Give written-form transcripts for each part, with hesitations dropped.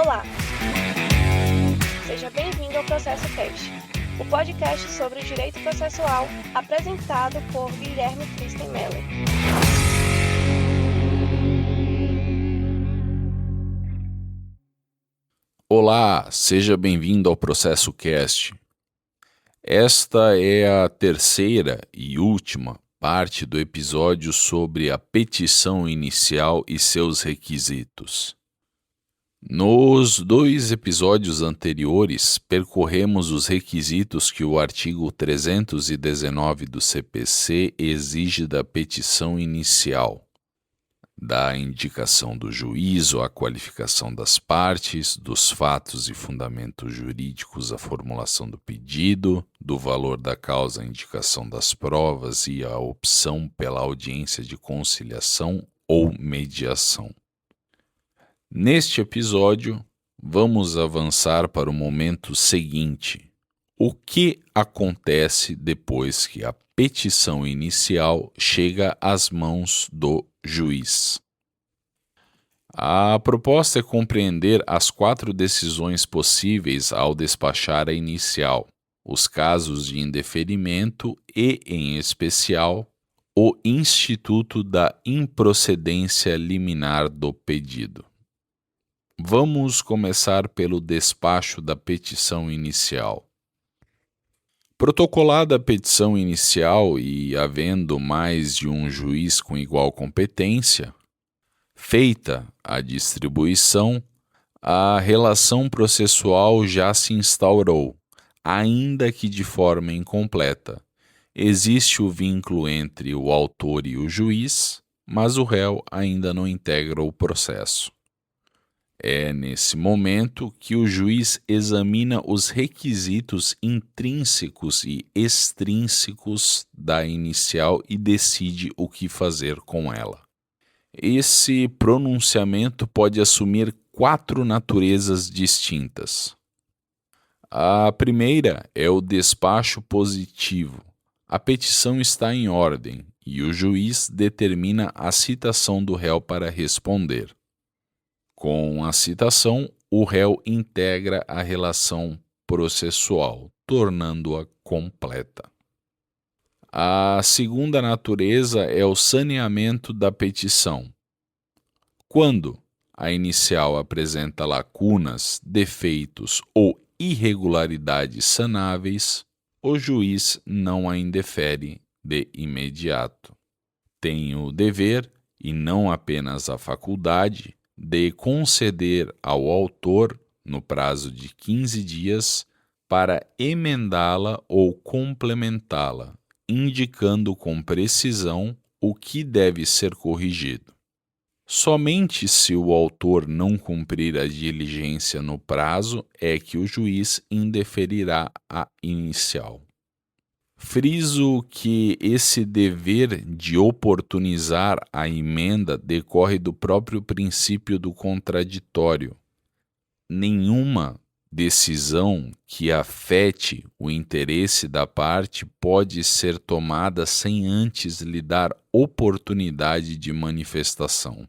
Olá! Seja bem-vindo ao Processo Cast, o podcast sobre direito processual apresentado por Guilherme Kristen Meller. Olá, seja bem-vindo ao Processo Cast. Esta é a terceira e última parte do episódio sobre a petição inicial e seus requisitos. Nos 2 episódios anteriores, percorremos os requisitos que o artigo 319 do CPC exige da petição inicial. Da indicação do juízo, a qualificação das partes, dos fatos e fundamentos jurídicos, a formulação do pedido, do valor da causa, a indicação das provas e a opção pela audiência de conciliação ou mediação. Neste episódio, vamos avançar para o momento seguinte. O que acontece depois que a petição inicial chega às mãos do juiz? A proposta é compreender as 4 decisões possíveis ao despachar a inicial, os casos de indeferimento e, em especial, o instituto da improcedência liminar do pedido. Vamos começar pelo despacho da petição inicial. Protocolada a petição inicial e havendo mais de um juiz com igual competência, feita a distribuição, a relação processual já se instaurou, ainda que de forma incompleta. Existe o vínculo entre o autor e o juiz, mas o réu ainda não integra o processo. É nesse momento que o juiz examina os requisitos intrínsecos e extrínsecos da inicial e decide o que fazer com ela. Esse pronunciamento pode assumir 4 naturezas distintas. A primeira é o despacho positivo. A petição está em ordem e o juiz determina a citação do réu para responder. Com a citação, o réu integra a relação processual, tornando-a completa. A segunda natureza é o saneamento da petição. Quando a inicial apresenta lacunas, defeitos ou irregularidades sanáveis, o juiz não a indefere de imediato. Tem o dever, e não apenas a faculdade, de conceder ao autor, no prazo de 15 dias, para emendá-la ou complementá-la, indicando com precisão o que deve ser corrigido. Somente se o autor não cumprir a diligência no prazo é que o juiz indeferirá a inicial. Friso que esse dever de oportunizar a emenda decorre do próprio princípio do contraditório. Nenhuma decisão que afete o interesse da parte pode ser tomada sem antes lhe dar oportunidade de manifestação.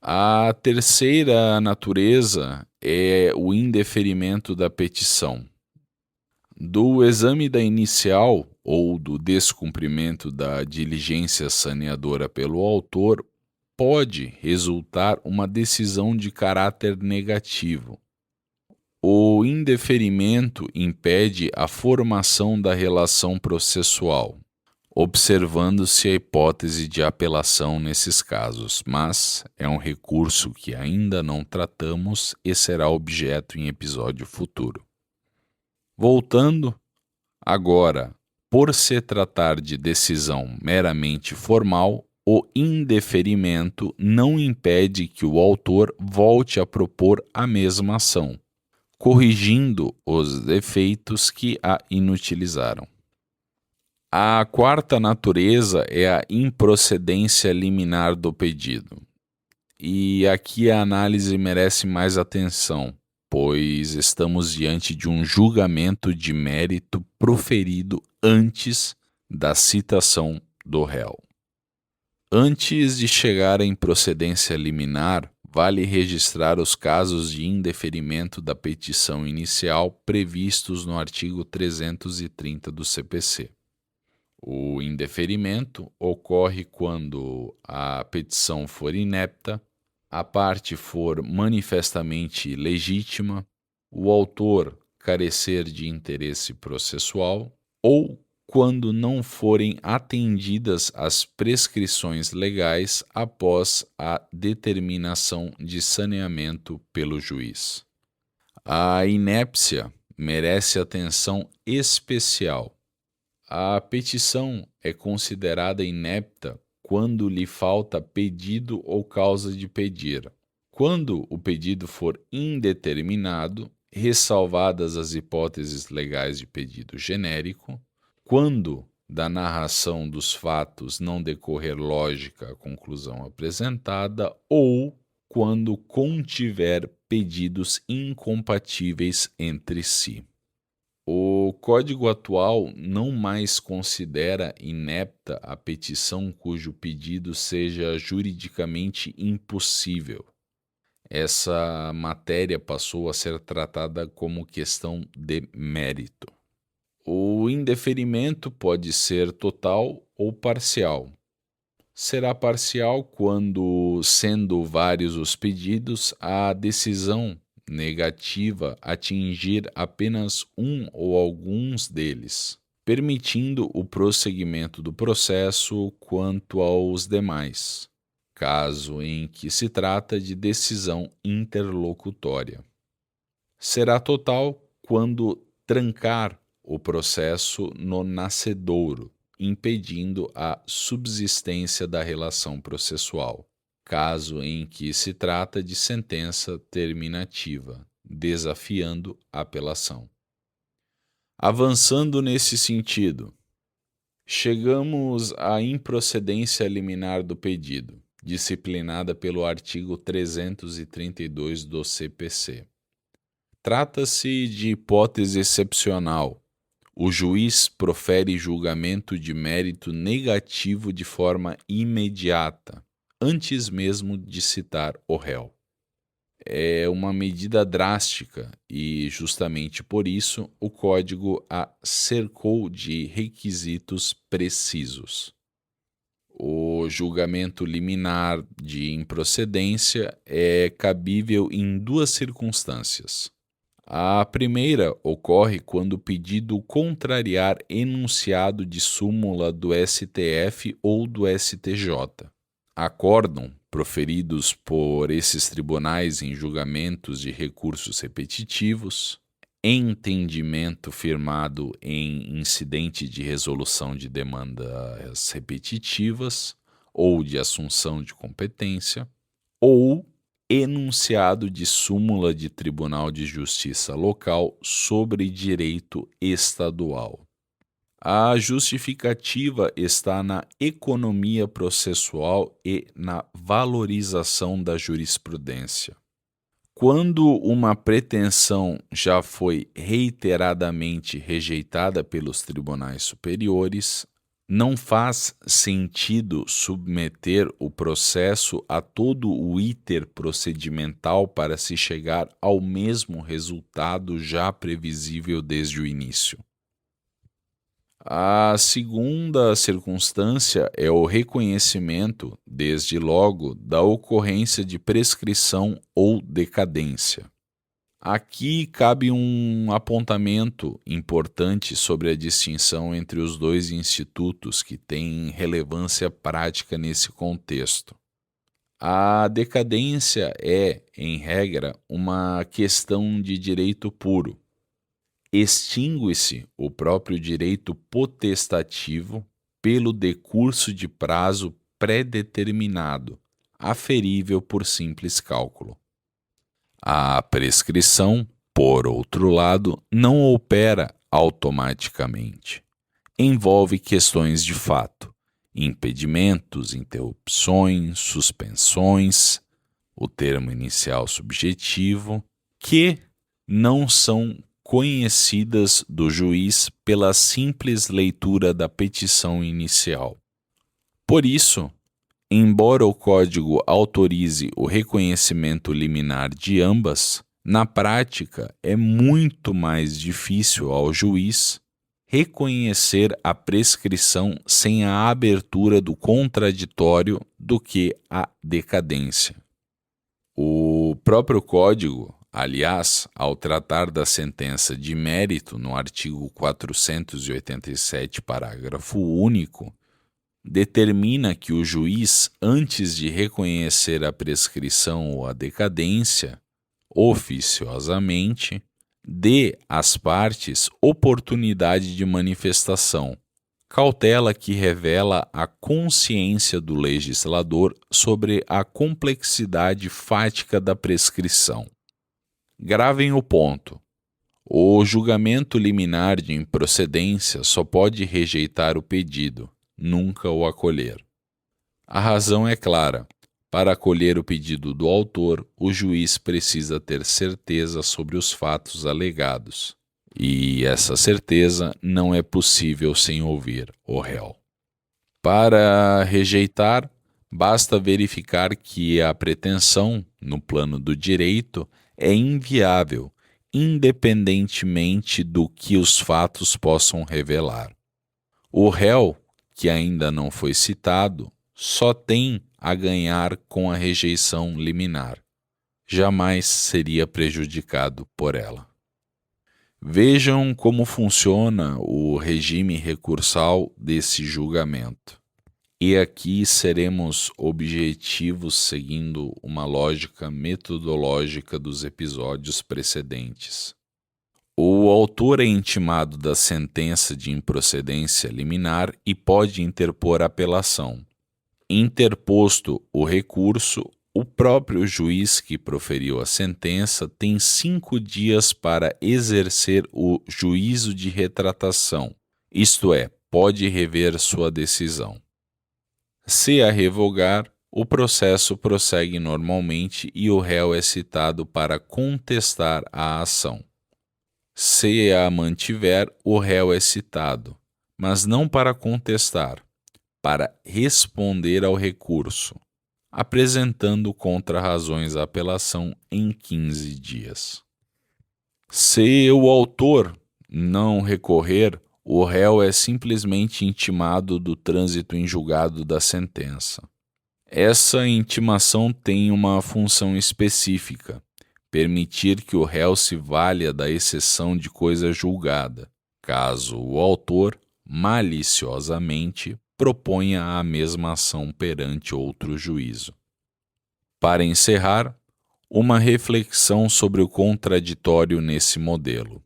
A terceira natureza é o indeferimento da petição. Do exame da inicial ou do descumprimento da diligência saneadora pelo autor, pode resultar uma decisão de caráter negativo. O indeferimento impede a formação da relação processual, observando-se a hipótese de apelação nesses casos, mas é um recurso que ainda não tratamos e será objeto em episódio futuro. Voltando, agora, por se tratar de decisão meramente formal, o indeferimento não impede que o autor volte a propor a mesma ação, corrigindo os defeitos que a inutilizaram. A quarta natureza é a improcedência liminar do pedido. E aqui a análise merece mais atenção, pois estamos diante de um julgamento de mérito proferido antes da citação do réu. Antes de chegar à improcedência liminar, vale registrar os casos de indeferimento da petição inicial previstos no artigo 330 do CPC. O indeferimento ocorre quando a petição for inepta, a parte for manifestamente legítima, o autor carecer de interesse processual ou quando não forem atendidas as prescrições legais após a determinação de saneamento pelo juiz. A inépcia merece atenção especial. A petição é considerada inepta quando lhe falta pedido ou causa de pedir. Quando o pedido for indeterminado, ressalvadas as hipóteses legais de pedido genérico, quando da narração dos fatos não decorrer lógica a conclusão apresentada ou quando contiver pedidos incompatíveis entre si. O Código atual não mais considera inepta a petição cujo pedido seja juridicamente impossível. Essa matéria passou a ser tratada como questão de mérito. O indeferimento pode ser total ou parcial. Será parcial quando, sendo vários os pedidos, a decisão negativa atingir apenas um ou alguns deles, permitindo o prosseguimento do processo quanto aos demais, caso em que se trata de decisão interlocutória. Será total quando trancar o processo no nascedouro, impedindo a subsistência da relação processual, caso em que se trata de sentença terminativa, desafiando a apelação. Avançando nesse sentido, chegamos à improcedência liminar do pedido, disciplinada pelo artigo 332 do CPC. Trata-se de hipótese excepcional. O juiz profere julgamento de mérito negativo de forma imediata, antes mesmo de citar o réu. É uma medida drástica e, justamente por isso, o Código a cercou de requisitos precisos. O julgamento liminar de improcedência é cabível em duas circunstâncias. A primeira ocorre quando o pedido contrariar enunciado de súmula do STF ou do STJ. Acórdão proferidos por esses tribunais em julgamentos de recursos repetitivos, entendimento firmado em incidente de resolução de demandas repetitivas ou de assunção de competência, ou enunciado de súmula de Tribunal de Justiça local sobre direito estadual. A justificativa está na economia processual e na valorização da jurisprudência. Quando uma pretensão já foi reiteradamente rejeitada pelos tribunais superiores, não faz sentido submeter o processo a todo o iter procedimental para se chegar ao mesmo resultado já previsível desde o início. A segunda circunstância é o reconhecimento, desde logo, da ocorrência de prescrição ou decadência. Aqui cabe um apontamento importante sobre a distinção entre os dois institutos que têm relevância prática nesse contexto. A decadência é, em regra, uma questão de direito puro. Extingue-se o próprio direito potestativo pelo decurso de prazo pré-determinado, aferível por simples cálculo. A prescrição, por outro lado, não opera automaticamente. Envolve questões de fato, impedimentos, interrupções, suspensões, o termo inicial subjetivo, que não são conhecidas do juiz pela simples leitura da petição inicial. Por isso, Embora o código autorize o reconhecimento liminar de ambas, na prática é muito mais difícil ao juiz reconhecer a prescrição sem a abertura do contraditório do que a decadência. O próprio código, aliás, ao tratar da sentença de mérito no artigo 487, parágrafo único, determina que o juiz, antes de reconhecer a prescrição ou a decadência, oficiosamente, dê às partes oportunidade de manifestação, cautela que revela a consciência do legislador sobre a complexidade fática da prescrição. Gravem o ponto. O julgamento liminar de improcedência só pode rejeitar o pedido, nunca o acolher. A razão é clara. Para acolher o pedido do autor, o juiz precisa ter certeza sobre os fatos alegados. E essa certeza não é possível sem ouvir o réu. Para rejeitar, basta verificar que a pretensão, no plano do direito, é inviável, independentemente do que os fatos possam revelar. O réu, que ainda não foi citado, só tem a ganhar com a rejeição liminar. Jamais seria prejudicado por ela. Vejam como funciona o regime recursal desse julgamento. E aqui seremos objetivos seguindo uma lógica metodológica dos episódios precedentes. O autor é intimado da sentença de improcedência liminar e pode interpor apelação. Interposto o recurso, o próprio juiz que proferiu a sentença tem 5 dias para exercer o juízo de retratação, isto é, pode rever sua decisão. Se a revogar, o processo prossegue normalmente e o réu é citado para contestar a ação. Se a mantiver, o réu é citado, mas não para contestar, para responder ao recurso, apresentando contra-razões à apelação em 15 dias. Se o autor não recorrer, o réu é simplesmente intimado do trânsito em julgado da sentença. Essa intimação tem uma função específica: permitir que o réu se valha da exceção de coisa julgada, caso o autor, maliciosamente, proponha a mesma ação perante outro juízo. Para encerrar, uma reflexão sobre o contraditório nesse modelo.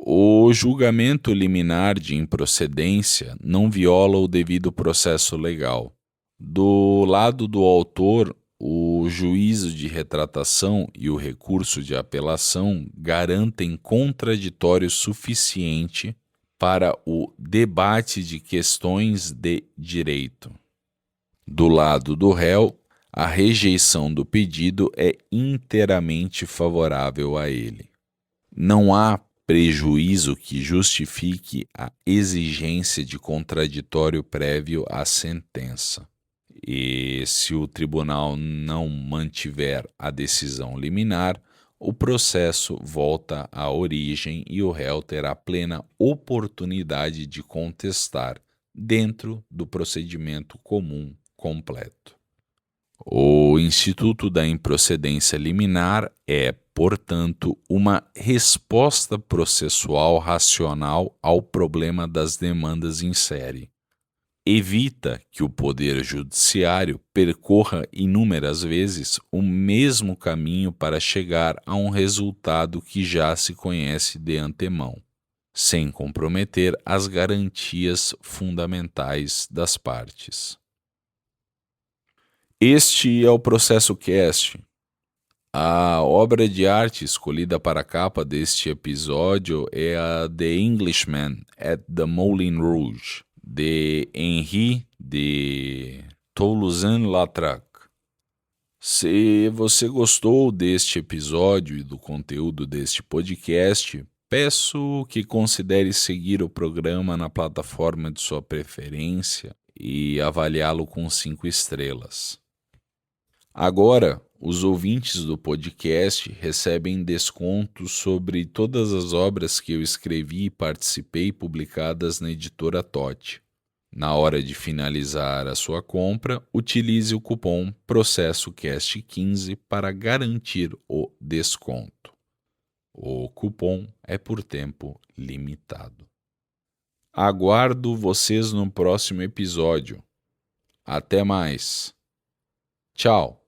O julgamento liminar de improcedência não viola o devido processo legal. Do lado do autor, o juízo de retratação e o recurso de apelação garantem contraditório suficiente para o debate de questões de direito. Do lado do réu, a rejeição do pedido é inteiramente favorável a ele. Não há prejuízo que justifique a exigência de contraditório prévio à sentença. E se o tribunal não mantiver a decisão liminar, o processo volta à origem e o réu terá plena oportunidade de contestar dentro do procedimento comum completo. O instituto da improcedência liminar é, portanto, uma resposta processual racional ao problema das demandas em série. Evita que o Poder Judiciário percorra inúmeras vezes o mesmo caminho para chegar a um resultado que já se conhece de antemão, sem comprometer as garantias fundamentais das partes. Este é o Processo Cast. A obra de arte escolhida para a capa deste episódio é a The Englishman at the Moulin Rouge, de Henri de Toulouse-Lautrec. Se você gostou deste episódio e do conteúdo deste podcast, peço que considere seguir o programa na plataforma de sua preferência e avaliá-lo com 5 estrelas. Agora, os ouvintes do podcast recebem descontos sobre todas as obras que eu escrevi e participei publicadas na editora Totti. Na hora de finalizar a sua compra, utilize o cupom PROCESSOCAST15 para garantir o desconto. O cupom é por tempo limitado. Aguardo vocês no próximo episódio. Até mais. Tchau.